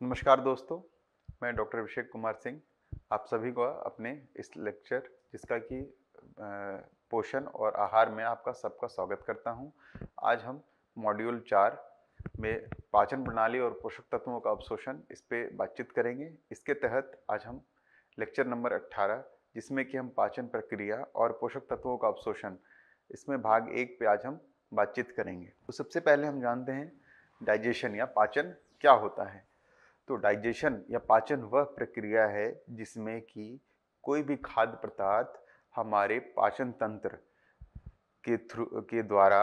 नमस्कार दोस्तों, मैं डॉक्टर अभिषेक कुमार सिंह आप सभी को अपने इस लेक्चर जिसका कि पोषण और आहार में आपका सबका स्वागत करता हूं। आज हम मॉड्यूल 4 में पाचन प्रणाली और पोषक तत्वों का अवशोषण इस पे बातचीत करेंगे। इसके तहत आज हम लेक्चर नंबर 18 जिसमें कि हम पाचन प्रक्रिया और पोषक तत्वों का अवशोषण इसमें भाग 1 पे आज हम बातचीत करेंगे। तो सबसे पहले हम जानते हैं डाइजेशन या पाचन क्या होता है। तो डाइजेशन या पाचन वह प्रक्रिया है जिसमें कि कोई भी खाद्य पदार्थ हमारे पाचन तंत्र के द्वारा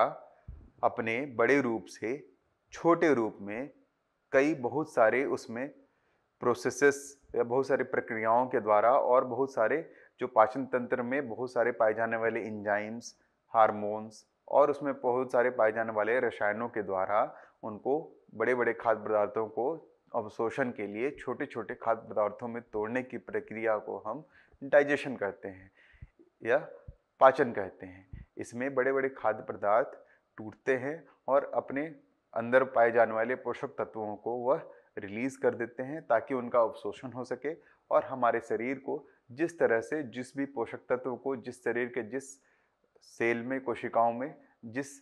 अपने बड़े रूप से छोटे रूप में कई बहुत सारे उसमें प्रोसेसेस या बहुत सारी प्रक्रियाओं के द्वारा और बहुत सारे जो पाचन तंत्र में बहुत सारे पाए जाने वाले एंजाइम्स, हार्मोन्स और उसमें बहुत सारे पाए जाने वाले रसायनों के द्वारा उनको बड़े बड़े खाद्य पदार्थों को अवशोषण के लिए छोटे छोटे खाद्य पदार्थों में तोड़ने की प्रक्रिया को हम डाइजेशन कहते हैं या पाचन कहते हैं। इसमें बड़े बड़े खाद्य पदार्थ टूटते हैं और अपने अंदर पाए जाने वाले पोषक तत्वों को वह रिलीज कर देते हैं ताकि उनका अवशोषण हो सके और हमारे शरीर को जिस तरह से जिस भी पोषक तत्व को जिस शरीर के जिस सेल में कोशिकाओं में जिस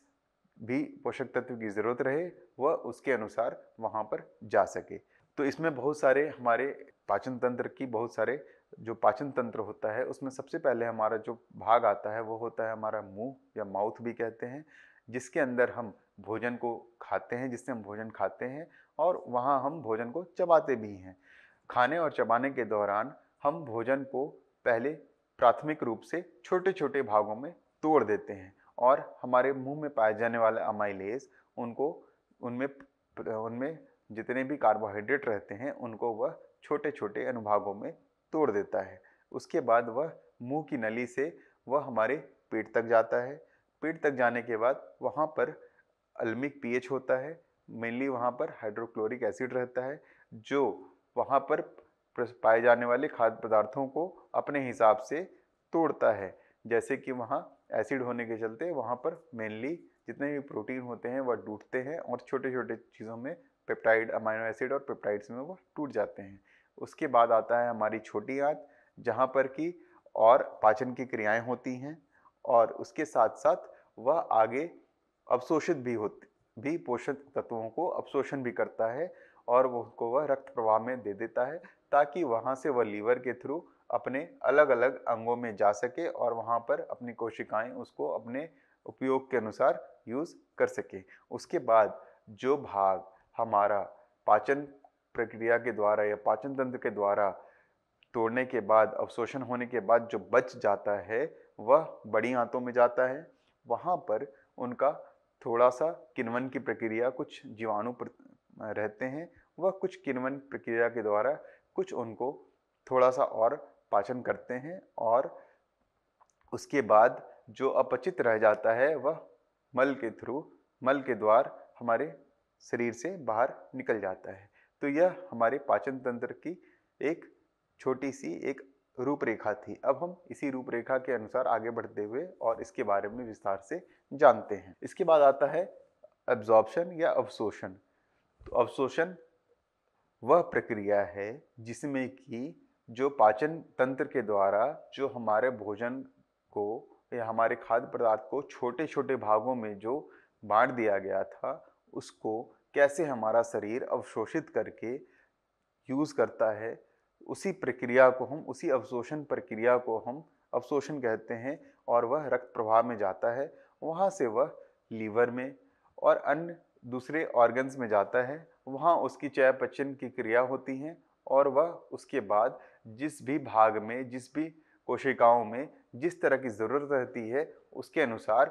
भी पोषक तत्व की जरूरत रहे वह उसके अनुसार वहां पर जा सके। तो इसमें बहुत सारे हमारे पाचन तंत्र की बहुत सारे जो पाचन तंत्र होता है उसमें सबसे पहले हमारा जो भाग आता है वो होता है हमारा मुंह या माउथ भी कहते हैं, जिसके अंदर हम भोजन को खाते हैं, जिससे हम भोजन खाते हैं और वहाँ हम भोजन को चबाते भी हैं। खाने और चबाने के दौरान हम भोजन को पहले प्राथमिक रूप से छोटे छोटे भागों में तोड़ देते हैं और हमारे मुंह में पाए जाने वाले अमाइलेज उनको उनमें उनमें जितने भी कार्बोहाइड्रेट रहते हैं उनको वह छोटे छोटे अनुभागों में तोड़ देता है। उसके बाद वह मुंह की नली से वह हमारे पेट तक जाता है। पेट तक जाने के बाद वहाँ पर अल्मिक पीएच होता है, मेनली वहाँ पर हाइड्रोक्लोरिक एसिड रहता है जो वहाँ पर पाए जाने वाले खाद्य पदार्थों को अपने हिसाब से तोड़ता है। जैसे कि वहाँ एसिड होने के चलते वहाँ पर मेनली जितने भी प्रोटीन होते हैं वह टूटते हैं और छोटे छोटे चीज़ों में पेप्टाइड, अमाइनो एसिड और पेप्टाइड्स में वह टूट जाते हैं। उसके बाद आता है हमारी छोटी आंत जहाँ पर कि और पाचन की क्रियाएं होती हैं और उसके साथ साथ वह आगे अवशोषित भी पोषक तत्वों को अवशोषण भी करता है और वह रक्त प्रवाह में दे देता है ताकि वहाँ से वह लीवर के थ्रू अपने अलग अलग अंगों में जा सके और वहाँ पर अपनी कोशिकाएं उसको अपने उपयोग के अनुसार यूज कर सके। उसके बाद जो भाग हमारा पाचन प्रक्रिया के द्वारा या पाचन तंत्र के द्वारा तोड़ने के बाद अवशोषण होने के बाद जो बच जाता है वह बड़ी आंतों में जाता है। वहाँ पर उनका थोड़ा सा किण्वन की प्रक्रिया, कुछ जीवाणु रहते हैं, वह कुछ किण्वन प्रक्रिया के द्वारा कुछ उनको थोड़ा सा और पाचन करते हैं और उसके बाद जो अपचित रह जाता है वह मल के थ्रू, मल के द्वार हमारे शरीर से बाहर निकल जाता है। तो यह हमारे पाचन तंत्र की एक छोटी सी एक रूपरेखा थी। अब हम इसी रूपरेखा के अनुसार आगे बढ़ते हुए और इसके बारे में विस्तार से जानते हैं। इसके बाद आता है एब्जॉर्प्शन या अवशोषण। तो अवशोषण वह प्रक्रिया है जिसमें कि जो पाचन तंत्र के द्वारा जो हमारे भोजन को या हमारे खाद्य पदार्थ को छोटे छोटे भागों में जो बांट दिया गया था उसको कैसे हमारा शरीर अवशोषित करके यूज करता है, उसी प्रक्रिया को हम, उसी अवशोषण प्रक्रिया को हम अवशोषण कहते हैं और वह रक्त प्रवाह में जाता है। वहाँ से वह लीवर में और अन्य दूसरे ऑर्गन्स में जाता है। वहाँ उसकी चयापचय की क्रिया होती है और वह उसके बाद जिस भी भाग में, जिस भी कोशिकाओं में जिस तरह की ज़रूरत रहती है उसके अनुसार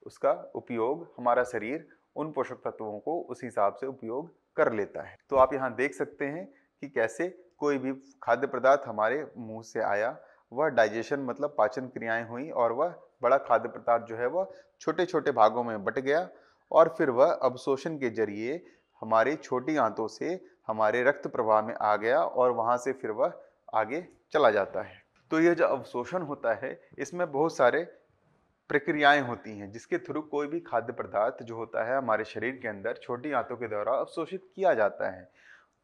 उसका उपयोग हमारा शरीर उन पोषक तत्वों को उस हिसाब से उपयोग कर लेता है। तो आप यहाँ देख सकते हैं कि कैसे कोई भी खाद्य पदार्थ हमारे मुंह से आया, वह डाइजेशन मतलब पाचन क्रियाएं हुई और वह बड़ा खाद्य पदार्थ जो है वह छोटे छोटे भागों में बट गया और फिर वह अवशोषण के जरिए हमारी छोटी आंतों से हमारे रक्त प्रवाह में आ गया और वहां से फिर वह आगे चला जाता है। तो यह जो अवशोषण होता है इसमें बहुत सारे प्रक्रियाएं होती हैं जिसके थ्रू कोई भी खाद्य पदार्थ जो होता है हमारे शरीर के अंदर छोटी आंतों के द्वारा अवशोषित किया जाता है।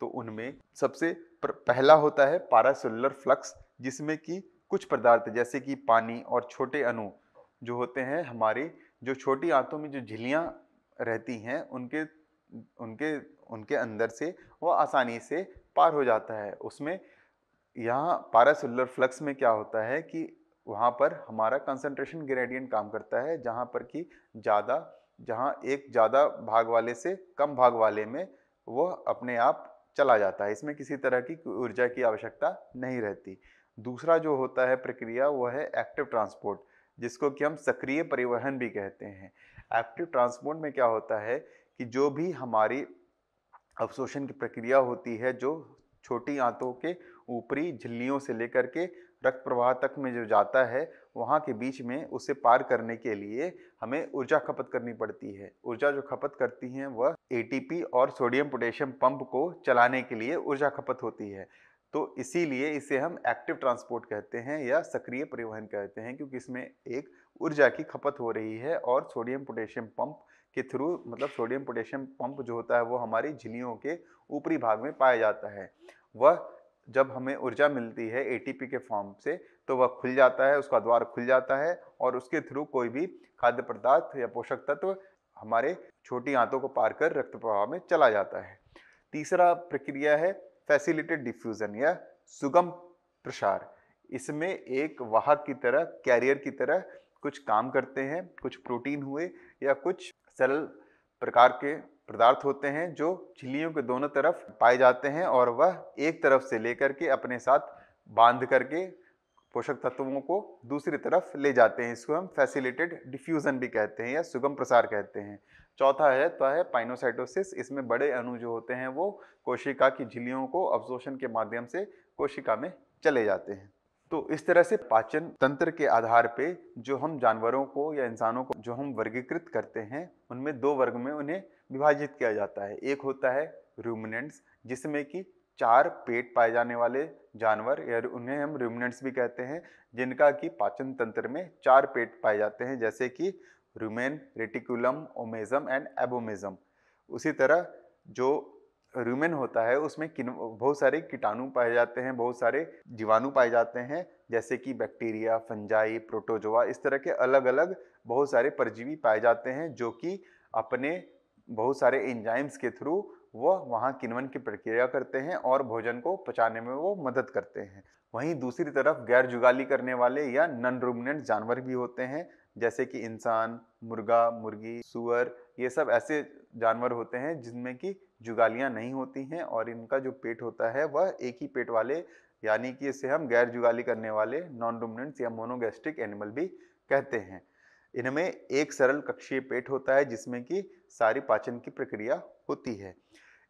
तो उनमें सबसे पहला होता है पैरासेल्युलर फ्लक्स, जिसमें कि कुछ पदार्थ जैसे कि पानी और छोटे अणु जो होते हैं, हमारी जो छोटी आंतों में जो झिल्लियां रहती हैं उनके उनके उनके अंदर से वो आसानी से पार हो जाता है। उसमें यहाँ पैरासेल्युलर फ्लक्स में क्या होता है कि वहाँ पर हमारा कंसंट्रेशन ग्रेडियंट काम करता है, जहाँ पर कि जहाँ एक ज़्यादा भाग वाले से कम भाग वाले में वो अपने आप चला जाता है। इसमें किसी तरह की ऊर्जा की आवश्यकता नहीं रहती। दूसरा जो होता है प्रक्रिया वो है एक्टिव ट्रांसपोर्ट, जिसको कि हम सक्रिय परिवहन भी कहते हैं। एक्टिव ट्रांसपोर्ट में क्या होता है कि जो भी हमारी अवशोषण की प्रक्रिया होती है, जो छोटी आंतों के ऊपरी झिल्लियों से लेकर के रक्त प्रवाह तक में जो जाता है, वहाँ के बीच में उसे पार करने के लिए हमें ऊर्जा खपत करनी पड़ती है। ऊर्जा जो खपत करती हैं वह एटीपी और सोडियम पोटेशियम पंप को चलाने के लिए ऊर्जा खपत होती है। तो इसीलिए इसे हम एक्टिव ट्रांसपोर्ट कहते हैं या सक्रिय परिवहन कहते हैं, क्योंकि इसमें एक ऊर्जा की खपत हो रही है और सोडियम पोटेशियम पंप के थ्रू, मतलब सोडियम पोटेशियम पंप जो होता है वो हमारी झिल्लियों के ऊपरी भाग में पाया जाता है। वह जब हमें ऊर्जा मिलती है एटीपी के फॉर्म से, तो वह खुल जाता है, उसका द्वार खुल जाता है और उसके थ्रू कोई भी खाद्य पदार्थ या पोषक तत्व हमारे छोटी आंतों को पार कर रक्त प्रवाह में चला जाता है। तीसरा प्रक्रिया है फैसिलिटेड डिफ्यूजन या सुगम प्रसार। इसमें एक वाहक की तरह, कैरियर की तरह कुछ काम करते हैं, कुछ प्रोटीन हुए या कुछ सरल प्रकार के पदार्थ होते हैं जो झिल्लियों के दोनों तरफ पाए जाते हैं और वह एक तरफ से लेकर के अपने साथ बांध करके पोषक तत्वों को दूसरी तरफ ले जाते हैं। इसको हम फैसिलिटेड डिफ्यूजन भी कहते हैं या सुगम प्रसार कहते हैं। चौथा है तो है पाइनोसाइटोसिस। इसमें बड़े अणु जो होते हैं वो कोशिका की झिल्लियों को अवशोषण के माध्यम से कोशिका में चले जाते हैं। तो इस तरह से पाचन तंत्र के आधार पे जो हम जानवरों को या इंसानों को जो हम वर्गीकृत करते हैं, उनमें दो वर्ग में उन्हें विभाजित किया जाता है। एक होता है रूमिनेंट्स, जिसमें कि 4 पेट पाए जाने वाले जानवर, या उन्हें हम रूमिनेंट्स भी कहते हैं, जिनका कि पाचन तंत्र में 4 पेट पाए जाते हैं, जैसे कि रूमेन, रेटिकुलम, ओमेजम एंड एबोमेजम। उसी तरह जो रूमेन होता है उसमें बहुत सारे कीटाणु पाए जाते हैं, बहुत सारे जीवाणु पाए जाते हैं, जैसे कि बैक्टीरिया, फंजाई, प्रोटोजोआ, इस तरह के अलग अलग बहुत सारे परजीवी पाए जाते हैं, जो कि अपने बहुत सारे एंजाइम्स के थ्रू वो वहाँ किण्वन की प्रक्रिया करते हैं और भोजन को पचाने में वो मदद करते हैं। वहीं दूसरी तरफ गैर जुगाली करने वाले या नॉन रूमिनेंट जानवर भी होते हैं, जैसे कि इंसान, मुर्गा, मुर्गी, सूअर, ये सब ऐसे जानवर होते हैं जिनमें कि जुगालियां नहीं होती हैं और इनका जो पेट होता है वह एक ही पेट वाले, यानी कि इसे हम गैर जुगाली करने वाले नॉन रूमिनेंट्स या मोनोगैस्ट्रिक एनिमल भी कहते हैं। इनमें एक सरल कक्षीय पेट होता है जिसमें कि सारी पाचन की प्रक्रिया होती है।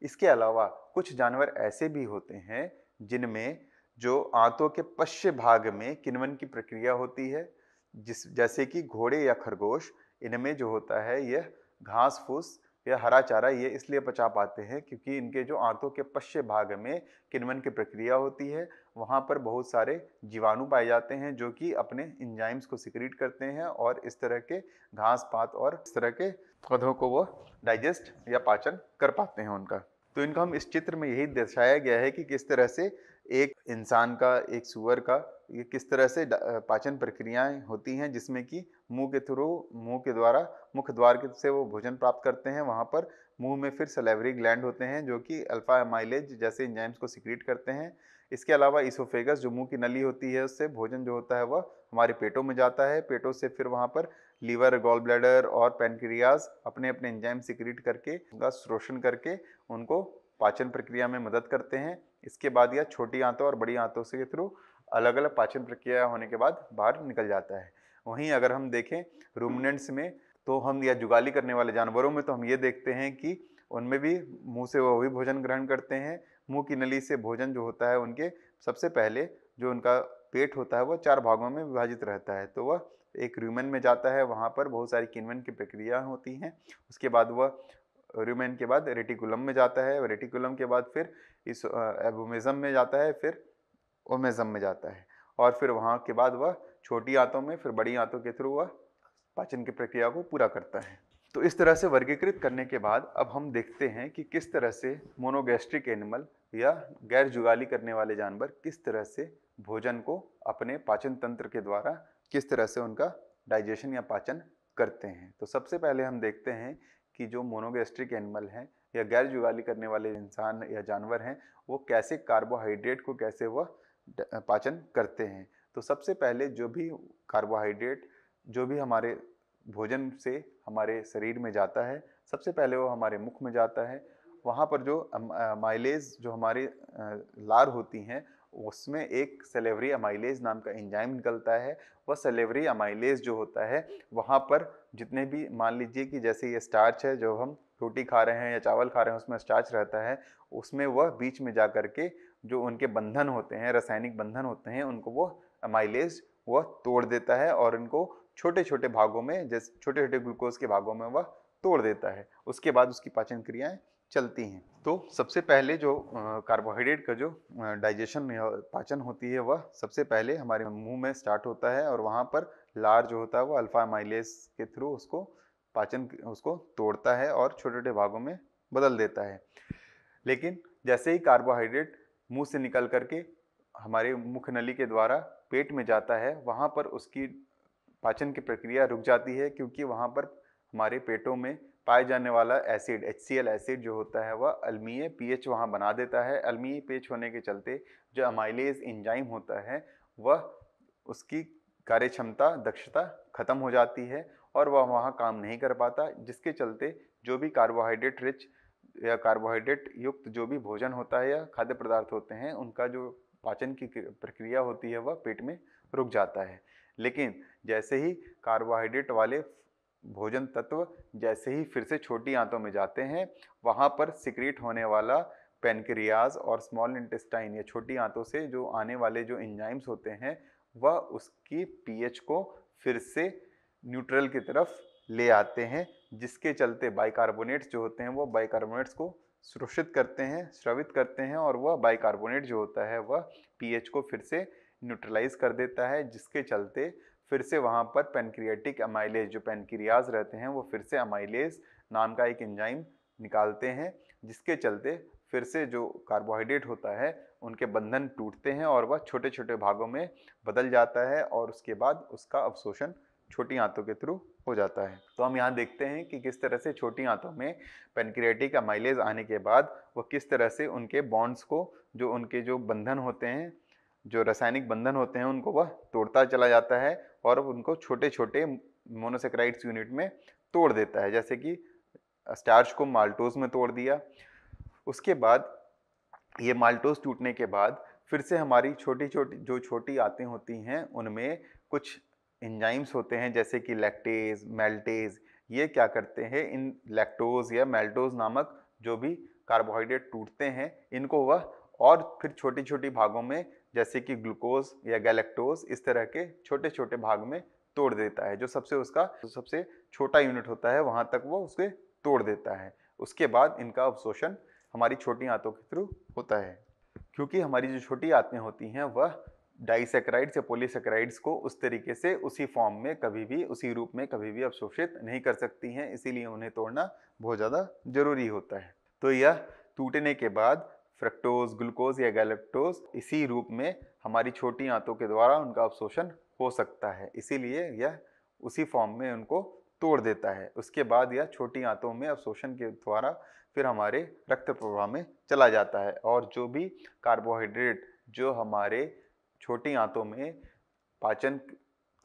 इसके अलावा कुछ जानवर ऐसे भी होते हैं जिनमें जो आंतों के पश्च भाग में किण्वन की प्रक्रिया होती है, जैसे कि घोड़े या खरगोश। इनमें जो होता है यह घास फूस या हरा चारा ये इसलिए पचा पाते हैं क्योंकि इनके जो आंतों के पश्च भाग में किण्वन की प्रक्रिया होती है, वहाँ पर बहुत सारे जीवाणु पाए जाते हैं जो कि अपने एंजाइम्स को सिक्रीट करते हैं और इस तरह के घास पात और इस तरह के पौधों को वो डाइजेस्ट या पाचन कर पाते हैं उनका। तो इनका हम इस चित्र में यही दर्शाया गया है कि किस तरह से एक इंसान का, एक सूअर का, ये किस तरह से पाचन प्रक्रियाएं होती हैं, जिसमें कि मुंह के थ्रू, मुंह के द्वारा, मुख्य द्वार से वो भोजन प्राप्त करते हैं। वहाँ पर मुंह में फिर सलेवरी ग्लैंड होते हैं जो कि अल्फा एमाइलेज जैसे एंजाइम्स को सिक्रीट करते हैं। इसके अलावा इसोफेगस जो मुंह की नली होती है, उससे भोजन जो होता है वह हमारे पेटों में जाता है। पेटों से फिर वहाँ पर लीवर, गॉल ब्लैडर और पैनक्रियाज अपने अपने एंजाइम सिक्रीट करके उनका शोषण करके उनको पाचन प्रक्रिया में मदद करते हैं। इसके बाद यह छोटी आंतों और बड़ी आंतों से के थ्रू अलग अलग पाचन प्रक्रिया होने के बाद बाहर निकल जाता है। वहीं अगर हम देखें रूमिनेंट्स में, तो हम या जुगाली करने वाले जानवरों में तो हम ये देखते हैं कि उनमें भी मुंह से वो भी भोजन ग्रहण करते हैं। मुंह की नली से भोजन जो होता है उनके सबसे पहले जो उनका पेट होता है वह 4 भागों में विभाजित रहता है। तो वह एक रूमेन में जाता है, वहाँ पर बहुत सारी किण्वन की प्रक्रिया होती हैं। उसके बाद वह रूमेन के बाद रेटिकुलम में जाता है, रेटिकुलम के बाद फिर इस एबोमेजम में जाता है, फिर ओमेजम में जाता है और फिर वहाँ के बाद वह छोटी आंतों में, फिर बड़ी आंतों के थ्रू वह पाचन की प्रक्रिया को पूरा करता है। तो इस तरह से वर्गीकृत करने के बाद अब हम देखते हैं कि किस तरह से मोनोगैस्ट्रिक एनिमल या गैर जुगाली करने वाले जानवर किस तरह से भोजन को अपने पाचन तंत्र के द्वारा किस तरह से उनका डाइजेशन या पाचन करते हैं। तो सबसे पहले हम देखते हैं कि जो मोनोगैस्ट्रिक एनिमल हैं या गैर जुगाली करने वाले इंसान या जानवर हैं वो कैसे कार्बोहाइड्रेट को कैसे वह पाचन करते हैं। तो सबसे पहले जो भी कार्बोहाइड्रेट जो भी हमारे भोजन से हमारे शरीर में जाता है सबसे पहले वो हमारे मुख में जाता है। वहाँ पर जो अमाइलेज जो हमारी लार होती हैं उसमें एक सेलेवरी अमाइलेज नाम का एंजाइम निकलता है। वह सेलेवरी अमाइलेज जो होता है वहाँ पर जितने भी मान लीजिए कि जैसे ये स्टार्च है जो हम रोटी खा रहे हैं या चावल खा रहे हैं उसमें स्टार्च रहता है, उसमें वह बीच में जा कर के जो उनके बंधन होते हैं रासायनिक बंधन होते हैं उनको वो अमाइलेज वह तोड़ देता है और इनको छोटे छोटे भागों में जैसे छोटे छोटे ग्लूकोज के भागों में वह तोड़ देता है। उसके बाद उसकी पाचन क्रियाएं चलती हैं। तो सबसे पहले जो कार्बोहाइड्रेट का जो डाइजेशन या पाचन होती है वह सबसे पहले हमारे मुंह में स्टार्ट होता है और वहाँ पर लार जो होता है वो अल्फा अमाइलेज के थ्रू उसको पाचन उसको तोड़ता है और छोटे छोटे भागों में बदल देता है। लेकिन जैसे ही कार्बोहाइड्रेट मुंह से निकल करके हमारे मुख नली के द्वारा पेट में जाता है वहाँ पर उसकी पाचन की प्रक्रिया रुक जाती है, क्योंकि वहाँ पर हमारे पेटों में पाए जाने वाला एसिड HCl एसिड जो होता है वह अम्लीय पीएच वहाँ बना देता है। अम्लीय पीएच होने के चलते जो अमाइलेज एंजाइम होता है वह उसकी कार्य क्षमता दक्षता खत्म हो जाती है और वह वहाँ काम नहीं कर पाता, जिसके चलते जो भी कार्बोहाइड्रेट रिच या कार्बोहाइड्रेट युक्त जो भी भोजन होता है या खाद्य पदार्थ होते हैं उनका जो पाचन की प्रक्रिया होती है वह पेट में रुक जाता है। लेकिन जैसे ही कार्बोहाइड्रेट वाले भोजन तत्व जैसे ही फिर से छोटी आंतों में जाते हैं वहाँ पर सिक्रीट होने वाला पैनक्रियाज और स्मॉल इंटेस्टाइन या छोटी आंतों से जो आने वाले जो एंजाइम्स होते हैं वह उसकी पीएच को फिर से न्यूट्रल की तरफ ले आते हैं, जिसके चलते बाइकार्बोनेट्स जो होते हैं वो बाइकार्बोनेट्स को शोषित करते हैं स्रावित करते हैं और वह बाइकार्बोनेट जो होता है वह पीएच को फिर से न्यूट्रलाइज कर देता है, जिसके चलते फिर से वहाँ पर पैनक्रियाटिक अमाइलेज जो पैनक्रियाज रहते हैं वो फिर से अमाइलेज नाम का एक एंजाइम निकालते हैं, जिसके चलते फिर से जो कार्बोहाइड्रेट होता है उनके बंधन टूटते हैं और वह छोटे छोटे भागों में बदल जाता है और उसके बाद उसका अवशोषण छोटी आंतों के थ्रू हो जाता है। तो हम यहाँ देखते हैं कि किस तरह से छोटी आंतों में पैनक्रियाटिक अमाइलेज आने के बाद वह किस तरह से उनके बॉन्ड्स को जो उनके जो बंधन होते हैं जो रासायनिक बंधन होते हैं उनको वह तोड़ता चला जाता है और उनको छोटे छोटे मोनोसेक्राइड्स यूनिट में तोड़ देता है, जैसे कि स्टार्च को माल्टोज में तोड़ दिया। उसके बाद ये माल्टोज टूटने के बाद फिर से हमारी छोटी छोटी जो छोटी आंतें होती हैं उनमें कुछ एंजाइम्स होते हैं जैसे कि लैक्टेज मेल्टेज। ये क्या करते हैं, इन लैक्टोज या मेल्टोज नामक जो भी कार्बोहाइड्रेट टूटते हैं इनको वह और फिर छोटी छोटी भागों में जैसे कि ग्लूकोज या गैलेक्टोज इस तरह के छोटे छोटे भाग में तोड़ देता है। जो सबसे छोटा यूनिट होता है वहां तक वो उसे तोड़ देता है। उसके बाद इनका अवशोषण हमारी छोटी आंतों के थ्रू होता है। क्योंकि हमारी जो छोटी आंतें होती हैं वह डाइसैकेराइड्स या पॉलीसैकेराइड्स को उस तरीके से उसी फॉर्म में कभी भी उसी रूप में कभी भी अवशोषित नहीं कर सकती हैं, इसीलिए उन्हें तोड़ना बहुत ज़्यादा जरूरी होता है। तो यह टूटने के बाद फ्रक्टोज ग्लूकोज या गैलेक्टोज इसी रूप में हमारी छोटी आंतों के द्वारा उनका अवशोषण हो सकता है, इसीलिए यह उसी फॉर्म में उनको तोड़ देता है। उसके बाद यह छोटी आंतों में अवशोषण के द्वारा फिर हमारे रक्त प्रवाह में चला जाता है और जो भी कार्बोहाइड्रेट जो हमारे छोटी आंतों में पाचन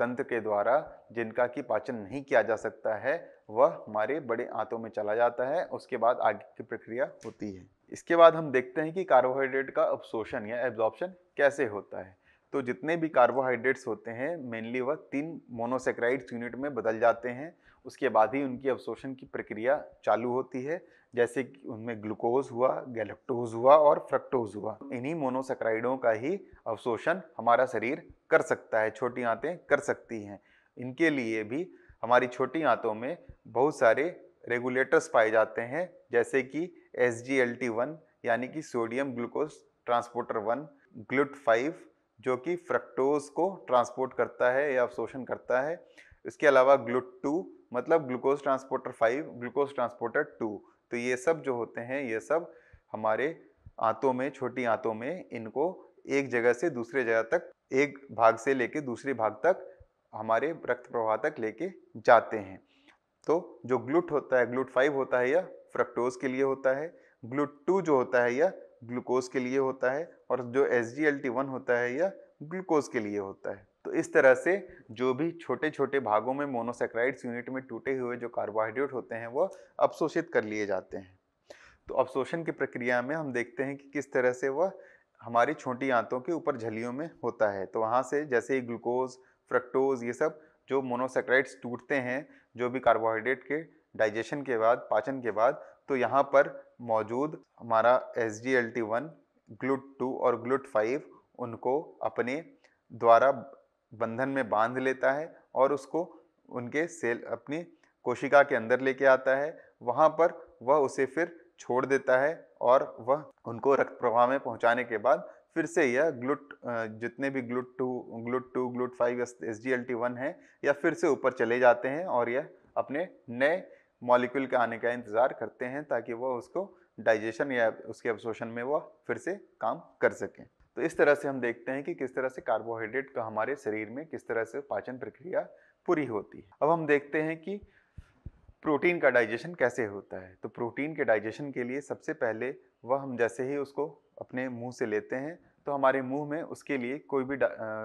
तंत्र के द्वारा जिनका कि पाचन नहीं किया जा सकता है वह हमारे बड़े आंतों में चला जाता है। उसके बाद आगे की प्रक्रिया होती है। इसके बाद हम देखते हैं कि कार्बोहाइड्रेट का अब्सॉर्प्शन या एब्जॉर्प्शन कैसे होता है। तो जितने भी कार्बोहाइड्रेट्स होते हैं मेनली वह 3 मोनोसेक्राइड्स यूनिट में बदल जाते हैं, उसके बाद ही उनकी अब्सॉर्प्शन की प्रक्रिया चालू होती है, जैसे कि उनमें ग्लूकोज हुआ गैलेक्टोज हुआ और फ्रक्टोज हुआ। इन्हीं मोनोसेक्राइडों का ही अवशोषण हमारा शरीर कर सकता है, छोटी आंतें कर सकती हैं। इनके लिए भी हमारी छोटी आंतों में बहुत सारे रेगुलेटर्स पाए जाते हैं, जैसे कि SGLT1 यानी कि सोडियम ग्लूकोज ट्रांसपोर्टर 1, GLUT5 जो कि फ्रक्टोज को ट्रांसपोर्ट करता है या अवशोषण करता है। इसके अलावा GLUT2 मतलब ग्लूकोज ट्रांसपोर्टर 5, ग्लूकोज ट्रांसपोर्टर 2। तो ये सब जो होते हैं ये सब हमारे आंतों में, छोटी आंतों में, इनको एक जगह से दूसरे जगह तक, एक भाग से लेके दूसरे भाग तक हमारे रक्त प्रवाह तक लेके जाते हैं। तो जो ग्लूट होता है, ग्लूट 5 होता है, यह फ्रक्टोज के लिए होता है। ग्लूट 2 जो होता है यह ग्लूकोज के लिए होता है, और जो SGLT1 होता है यह ग्लूकोज के लिए होता है। तो इस तरह से जो भी छोटे छोटे भागों में मोनोसेक्राइड्स यूनिट में टूटे हुए जो कार्बोहाइड्रेट होते हैं वह अवशोषित कर लिए जाते हैं। तो अवशोषण की प्रक्रिया में हम देखते हैं कि किस तरह से वह हमारी छोटी आंतों के ऊपर झिल्लियों में होता है। तो वहाँ से जैसे ही ग्लूकोज, फ्रक्टोज, ये सब जो मोनोसेक्राइड्स टूटते हैं जो भी कार्बोहाइड्रेट के डाइजेशन के बाद, पाचन के बाद, तो यहाँ पर मौजूद हमारा SGLT1, GLUT2 और GLUT5 उनको अपने द्वारा बंधन में बांध लेता है और उसको उनके सेल अपनी कोशिका के अंदर लेके आता है। वहाँ पर वह उसे फिर छोड़ देता है और वह उनको रक्त प्रवाह में पहुँचाने के बाद फिर से यह जितने भी GLUT2, GLUT5, SGLT1 है, यह फिर से ऊपर चले जाते हैं और यह अपने नए मॉलिक्यूल के आने का इंतज़ार करते हैं ताकि वह उसको डाइजेशन या उसके अवशोषण में वह फिर से काम कर सकें। तो इस तरह से हम देखते हैं कि किस तरह से कार्बोहाइड्रेट का हमारे शरीर में किस तरह से पाचन प्रक्रिया पूरी होती है। अब हम देखते हैं कि प्रोटीन का डाइजेशन कैसे होता है। तो प्रोटीन के डाइजेशन के लिए सबसे पहले वह हम जैसे ही उसको अपने मुंह से लेते हैं तो हमारे मुंह में उसके लिए कोई भी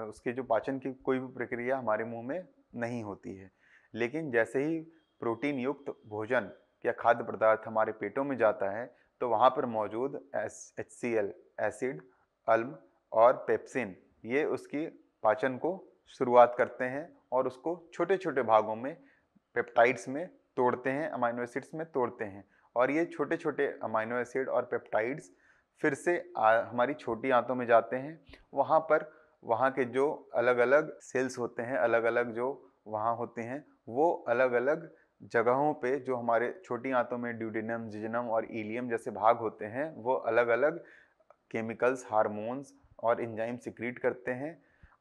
उसके जो पाचन की कोई भी प्रक्रिया हमारे मुंह में नहीं होती है। लेकिन जैसे ही प्रोटीन युक्त भोजन या खाद्य पदार्थ हमारे पेटों में जाता है तो वहाँ पर मौजूद HCl, एसिड, अल्म और पेप्सिन, ये उसकी पाचन को शुरुआत करते हैं और उसको छोटे छोटे भागों में पेप्टाइड्स में तोड़ते हैं, अमाइनो एसिड्स में तोड़ते हैं। और ये छोटे छोटे अमाइनो एसिड और पेप्टाइड्स फिर से हमारी छोटी आंतों में जाते हैं। वहाँ पर वहाँ के जो अलग अलग सेल्स होते हैं, अलग अलग जो वहाँ होते हैं, वो अलग अलग जगहों पे जो हमारे छोटी आंतों में ड्यूडेनम, जिजनम और इलियम जैसे भाग होते हैं, वो अलग अलग केमिकल्स, हार्मोन्स और एंजाइम सिक्रीट करते हैं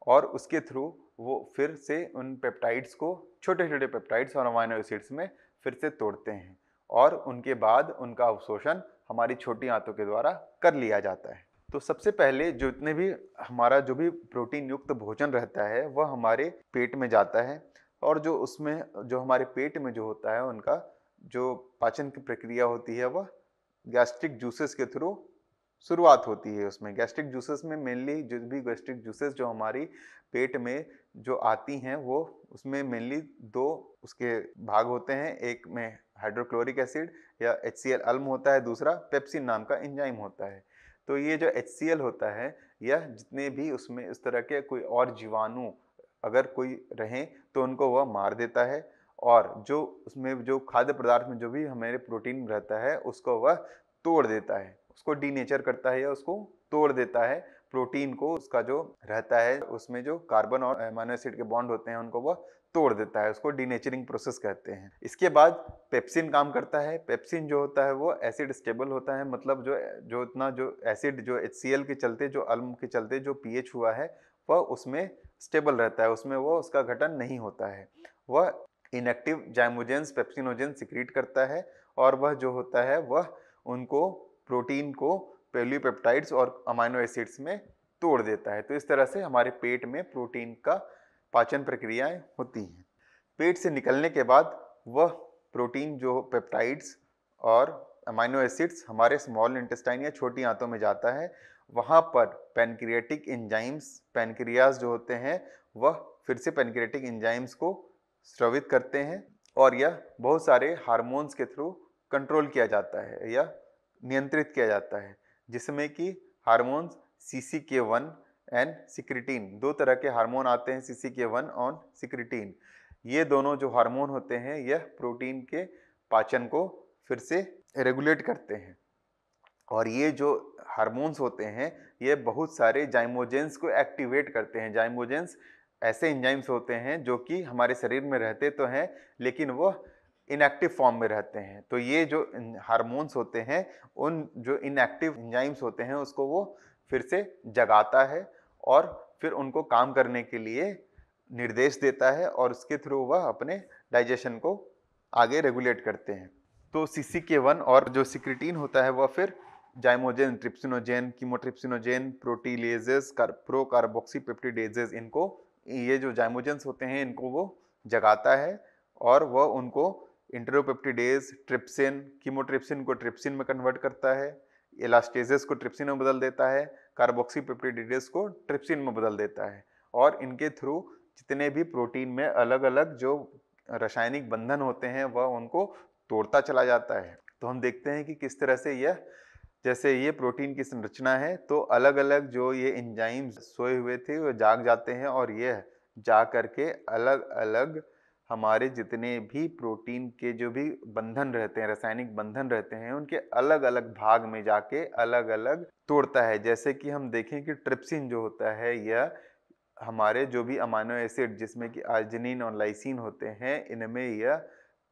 और उसके थ्रू वो फिर से उन पेप्टाइड्स को, छोटे छोटे पेप्टाइड्स और अमाइनो एसिड्स में फिर से तोड़ते हैं और उनके बाद उनका अवशोषण हमारी छोटी आंतों के द्वारा कर लिया जाता है। तो सबसे पहले जितने भी हमारा जो भी प्रोटीन युक्त भोजन रहता है वह हमारे पेट में जाता है और जो उसमें जो हमारे पेट में जो होता है उनका जो पाचन की प्रक्रिया होती है वह गैस्ट्रिक जूसेस के थ्रू शुरुआत होती है। उसमें गैस्ट्रिक जूसेस में मेनली जो भी गैस्ट्रिक जूसेस जो हमारी पेट में जो आती हैं वो उसमें मेनली दो उसके भाग होते हैं। एक में हाइड्रोक्लोरिक एसिड या HCl अल्म होता है, दूसरा पेप्सिन नाम का एंजाइम होता है। तो ये जो HCl होता है यह जितने भी उसमें इस तरह के कोई और जीवाणु अगर कोई रहें तो उनको वह मार देता है और जो उसमें जो खाद्य पदार्थ में जो भी हमारे प्रोटीन रहता है उसको वह तोड़ देता है, उसको डीनेचर करता है या उसको तोड़ देता है। प्रोटीन को उसका जो रहता है उसमें जो कार्बन और अमीनो एसिड के बॉन्ड होते हैं उनको वह तोड़ देता है, उसको डीनेचरिंग प्रोसेस कहते हैं। इसके बाद पेप्सिन काम करता है। पेप्सिन जो होता है वो एसिड स्टेबल होता है, मतलब जो इतना जो एसिड जो HCl के चलते, जो अल्म के चलते जो pH हुआ है वह उसमें स्टेबल रहता है, उसमें वो उसका घटन नहीं होता है। वह इनएक्टिव जाइमोजेंस, पेप्सिनोजेन सिक्रीट करता है और वह जो होता है वह उनको प्रोटीन को पॉलीपेप्टाइड्स और अमाइनो एसिड्स में तोड़ देता है। तो इस तरह से हमारे पेट में प्रोटीन का पाचन प्रक्रियाएं होती हैं। पेट से निकलने के बाद वह प्रोटीन जो पेप्टाइड्स और अमाइनो एसिड्स हमारे स्मॉल इंटेस्टाइन या छोटी आंतों में जाता है। वहाँ पर पैनक्रियाटिक एंजाइम्स, पैनक्रियाज जो होते हैं वह फिर से पैनक्रियाटिक एंजाइम्स को स्रावित करते हैं और यह बहुत सारे हार्मोन्स के थ्रू कंट्रोल किया जाता है या नियंत्रित किया जाता है, जिसमें कि हार्मोन्स CCK1 एंड सिक्रिटीन, दो तरह के हार्मोन आते हैं, CCK1 और सिक्रिटीन। ये दोनों जो हार्मोन होते हैं यह प्रोटीन के पाचन को फिर से रेगुलेट करते हैं और ये जो हार्मोन्स होते हैं ये बहुत सारे जाइमोजेंस को एक्टिवेट करते हैं। जाइमोजेंस ऐसे एंजाइम्स होते हैं जो कि हमारे शरीर में रहते तो हैं लेकिन वह इनएक्टिव फॉर्म में रहते हैं। तो ये जो हार्मोन्स होते हैं उन जो इनएक्टिव एंजाइम्स होते हैं उसको वो फिर से जगाता है और फिर उनको काम करने के लिए निर्देश देता है और उसके थ्रू वह अपने डाइजेशन को आगे रेगुलेट करते हैं। तो CCK1 और जो सिक्रिटीन होता है वह फिर जाइमोजेन, ट्रिप्सिनोजेन, कीमोट्रिप्सिनोजेन, प्रोटीलेजेस, प्रो कार्बोक्सीपेप्टिडेजेस, इनको ये जो जाइमोजेंस होते हैं इनको वो जगाता है और वह उनको इंटरोपेप्टिडेज, ट्रिप्सिन, कीमोट्रिप्सिन को ट्रिप्सिन में कन्वर्ट करता है, इलास्टेजेस को ट्रिप्सिन में बदल देता है, कार्बोक्सीपेप्टिडेज को ट्रिप्सिन में बदल देता है और इनके थ्रू जितने भी प्रोटीन में अलग अलग जो रासायनिक बंधन होते हैं वह उनको तोड़ता चला जाता है। तो हम देखते हैं कि किस तरह से यह, जैसे ये प्रोटीन की संरचना है तो अलग अलग जो ये एंजाइम्स सोए हुए थे वो जाग जाते हैं और यह जाग करके अलग अलग हमारे जितने भी प्रोटीन के जो भी बंधन रहते हैं, रासायनिक बंधन रहते हैं, उनके अलग अलग भाग में जाके अलग अलग तोड़ता है। जैसे कि हम देखें कि ट्रिप्सिन जो होता है यह हमारे जो भी अमाइनो एसिड जिसमें कि अर्जिनिन और लाइसिन होते हैं, इनमें यह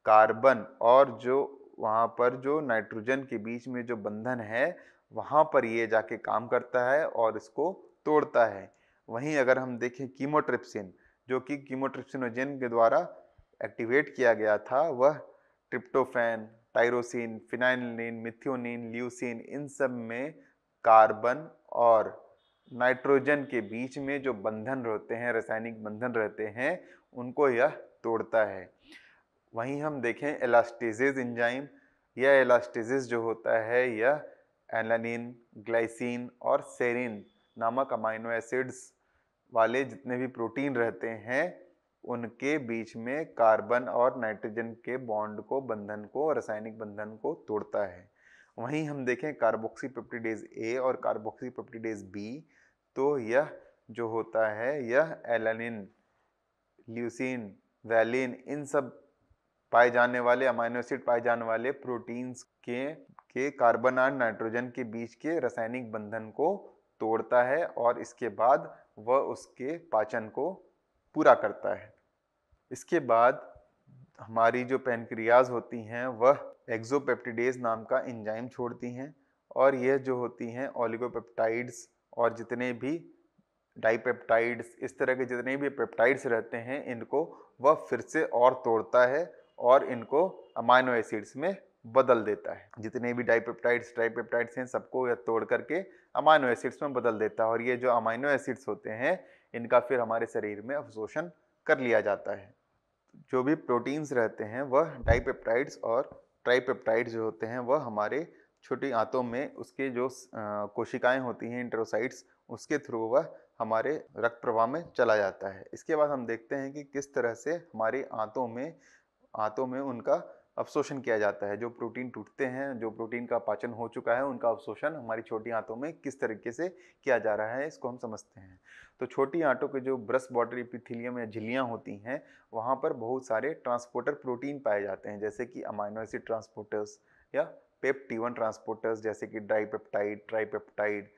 कार्बन और जो वहाँ पर जो नाइट्रोजन के बीच में जो बंधन है वहाँ पर ये जाके काम करता है और इसको तोड़ता है। वहीं अगर हम देखें कीमोट्रिप्सिन, जो कि कीमोट्रिप्सिनोजेन के द्वारा एक्टिवेट किया गया था, वह tryptophan, tyrosine, phenylalanine, methionine, leucine, इन सब में कार्बन और नाइट्रोजन के बीच में जो बंधन रहते हैं, रासायनिक बंधन रहते हैं, उनको यह तोड़ता है। वहीं हम देखें एलास्टेजेस एंजाइम, यह एलास्टेजेस जो होता है यह एलानिन, ग्लाइसिन और सेरिन नामक अमाइनो एसिड्स वाले जितने भी प्रोटीन रहते हैं उनके बीच में कार्बन और नाइट्रोजन के बॉन्ड को, बंधन को, रासायनिक बंधन को तोड़ता है। वहीं हम देखें कार्बोक्सीपेप्टिडेज ए और कार्बोक्सीपेप्टिडेज बी, तो यह जो होता है यह एलानिन, ल्यूसिन, वैलिन, इन सब पाए जाने वाले अमाइनो एसिड पाए जाने वाले प्रोटीन्स के कार्बन और नाइट्रोजन के बीच के रासायनिक बंधन को तोड़ता है और इसके बाद वह उसके पाचन को पूरा करता है। इसके बाद हमारी जो पैनक्रियाज होती हैं वह एक्सोपेप्टिडेज नाम का एंजाइम छोड़ती हैं और यह जो होती हैं ओलिगोपेप्टाइड्स और जितने भी डाइपेप्टाइड्स, इस तरह के जितने भी पेप्टाइड्स रहते हैं इनको वह फिर से और तोड़ता है और इनको अमाइनो एसिड्स में बदल देता है। जितने भी डाइपेप्टाइड्स, ट्राइपेप्टाइड्स हैं सबको यह तोड़ करके अमाइनो एसिड्स में बदल देता है और ये जो अमाइनो एसिड्स होते हैं इनका फिर हमारे शरीर में अवशोषण कर लिया जाता है। जो भी प्रोटीन्स रहते हैं वह डाइपेप्टाइड्स और ट्राइपेप्टाइड्स जो होते हैं वह हमारे छोटी आंतों में उसके जो कोशिकाएं होती हैं इंटेरोसाइट्स, उसके थ्रू वह हमारे रक्त प्रवाह में चला जाता है। इसके बाद हम देखते हैं कि किस तरह से हमारी आंतों में उनका अवशोषण किया जाता है। जो प्रोटीन टूटते हैं, जो प्रोटीन का पाचन हो चुका है, उनका अवशोषण हमारी छोटी आंतों में किस तरीके से किया जा रहा है इसको हम समझते हैं। तो छोटी आंतों के जो ब्रश बॉर्डर एपिथेलियम या झिल्लियाँ होती हैं वहाँ पर बहुत सारे ट्रांसपोर्टर प्रोटीन पाए जाते हैं, जैसे कि अमाइनो एसिड ट्रांसपोर्टर्स या पेप्टी-1 ट्रांसपोर्टर्स, जैसे कि डाइपेप्टाइड, ट्राइपेप्टाइड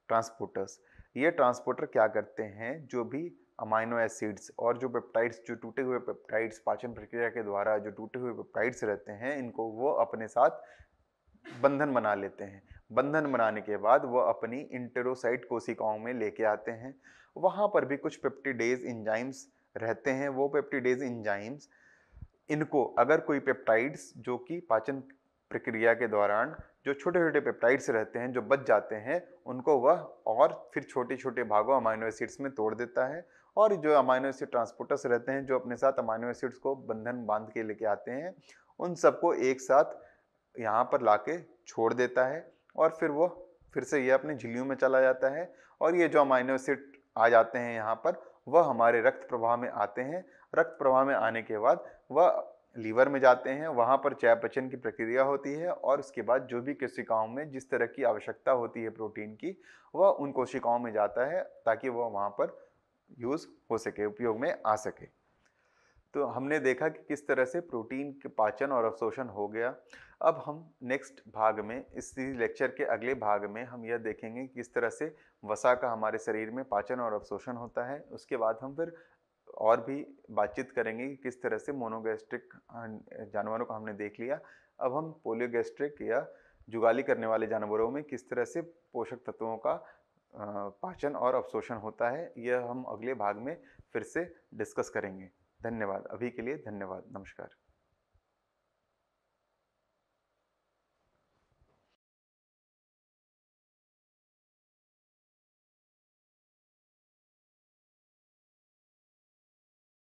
ट्रांसपोर्टर्स। ये ट्रांसपोर्टर क्या करते हैं, जो भी अमाइनो एसिड्स और जो पेप्टाइड्स, जो टूटे हुए पेप्टाइड्स पाचन प्रक्रिया के द्वारा जो टूटे हुए पेप्टाइड्स रहते हैं, इनको वो अपने साथ बंधन बना लेते हैं। बंधन बनाने के बाद वो अपनी इंटेरोसाइट कोशिकाओं में लेके आते हैं। वहाँ पर भी कुछ पेप्टिडेज एंजाइम्स रहते हैं। वो पेप्टिडेज एंजाइम्स, इनको अगर कोई पेप्टाइड्स जो कि पाचन प्रक्रिया के दौरान जो छोटे छोटे पेप्टाइड्स रहते हैं जो बच जाते हैं, उनको वह और फिर छोटे छोटे भागों अमाइनो एसिड्स में तोड़ देता है और जो अमाइनो एसिड ट्रांसपोर्टर्स रहते हैं जो अपने साथ अमाइनो एसिड्स को बंधन बांध के लेके आते हैं, उन सबको एक साथ यहाँ पर लाके छोड़ देता है और फिर वो फिर से ये अपनी झिल्लियों में चला जाता है और ये जो अमाइनो एसिड आ जाते हैं यहाँ पर, वह हमारे रक्त प्रवाह में आते हैं। रक्त प्रवाह में आने के बाद वह लीवर में जाते हैं, वहाँ पर चयापचय की प्रक्रिया होती है और उसके बाद जो भी कोशिकाओं में जिस तरह की आवश्यकता होती है प्रोटीन की, वह उन कोशिकाओं में जाता है ताकि वह वहाँ पर यूज़ हो सके, उपयोग में आ सके। तो हमने देखा कि किस तरह से प्रोटीन के पाचन और अवशोषण हो गया। अब हम नेक्स्ट भाग में, इसी लेक्चर के अगले भाग में हम यह देखेंगे कि किस तरह से वसा का हमारे शरीर में पाचन और अवशोषण होता है। उसके बाद हम फिर और भी बातचीत करेंगे कि किस तरह से मोनोगैस्ट्रिक जानवरों को हमने देख लिया। अब हम पोलियोगैस्ट्रिक या जुगाली करने वाले जानवरों में किस तरह से पोषक तत्वों का पाचन और अवशोषण होता है, यह हम अगले भाग में फिर से डिस्कस करेंगे। धन्यवाद। अभी के लिए धन्यवाद। नमस्कार।